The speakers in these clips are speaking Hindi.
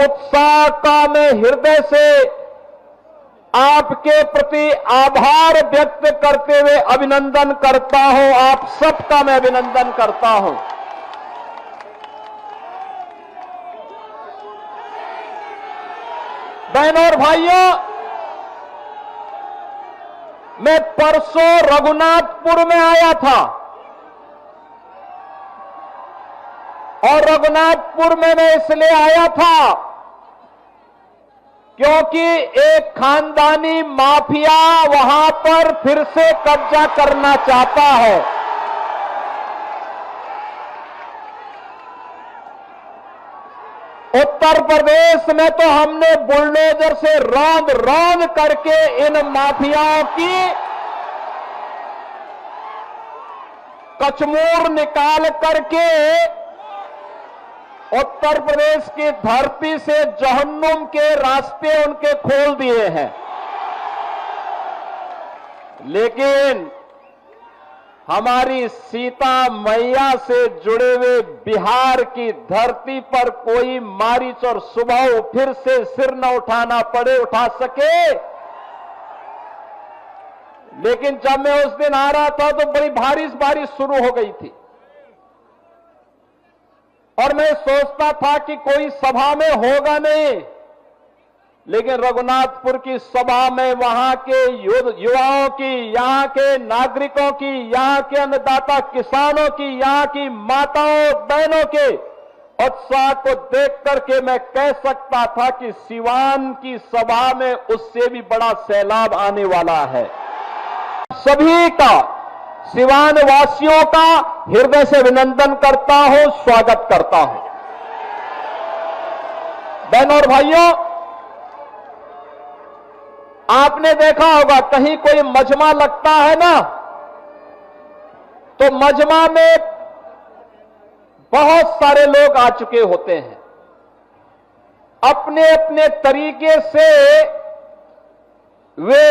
उत्साह का मैं हृदय से आपके प्रति आभार व्यक्त करते हुए अभिनंदन करता हूं। आप सबका मैं अभिनंदन करता हूं। बहनों और भाइयों, मैं परसों रघुनाथपुर में आया था और रघुनाथपुर में मैं इसलिए आया था क्योंकि एक खानदानी माफिया वहां पर फिर से कब्जा करना चाहता है। उत्तर प्रदेश में तो हमने बुलडोजर से रौंद रौंद करके इन माफियाओं की कचमूर निकाल करके उत्तर प्रदेश की धरती से जहन्नुम के रास्ते उनके खोल दिए हैं। लेकिन हमारी सीता मैया से जुड़े हुए बिहार की धरती पर कोई मारीच और सुबह फिर से सिर न उठाना पड़े, उठा सके। लेकिन जब मैं उस दिन आ रहा था तो बड़ी बारिश शुरू हो गई थी और मैं सोचता था कि कोई सभा में होगा नहीं, लेकिन रघुनाथपुर की सभा में वहां के युवाओं की, यहां के नागरिकों की, यहां के अन्नदाता किसानों की, यहां की माताओं बहनों के उत्साह को देख करके मैं कह सकता था कि सिवान की सभा में उससे भी बड़ा सैलाब आने वाला है। सभी का, सिवान वासियों का हृदय से अभिनंदन करता हूं, स्वागत करता हूं। बहनों और भाइयों, आपने देखा होगा कहीं कोई मजमा लगता है ना, तो मजमा में बहुत सारे लोग आ चुके होते हैं। अपने अपने तरीके से वे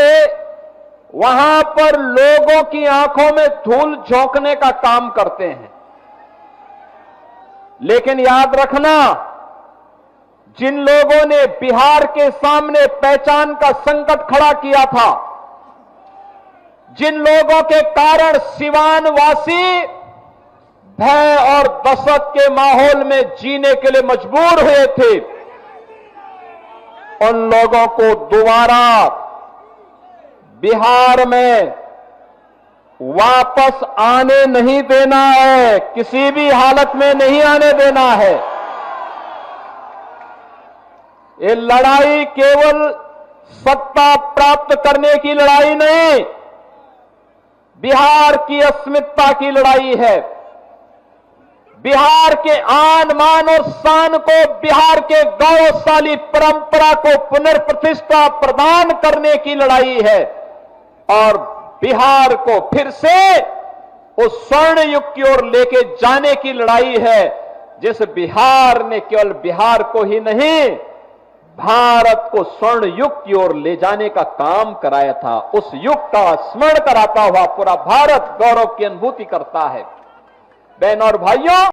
वहां पर लोगों की आंखों में धूल झोंकने का काम करते हैं। लेकिन याद रखना, जिन लोगों ने बिहार के सामने पहचान का संकट खड़ा किया था, जिन लोगों के कारण सिवान वासी भय और दहशत के माहौल में जीने के लिए मजबूर हुए थे, उन लोगों को दोबारा बिहार में वापस आने नहीं देना है, किसी भी हालत में नहीं आने देना है। ये लड़ाई केवल सत्ता प्राप्त करने की लड़ाई नहीं, बिहार की अस्मिता की लड़ाई है। बिहार के आन मान और शान को, बिहार के गौरवशाली परंपरा को पुनर्प्रतिष्ठा प्रदान करने की लड़ाई है और बिहार को फिर से उस स्वर्ण युग की ओर लेके जाने की लड़ाई है, जिस बिहार ने केवल बिहार को ही नहीं, भारत को स्वर्ण युग की ओर ले जाने का काम कराया था। उस युग का स्मरण कराता हुआ पूरा भारत गौरव की अनुभूति करता है। बहनों और भाइयों,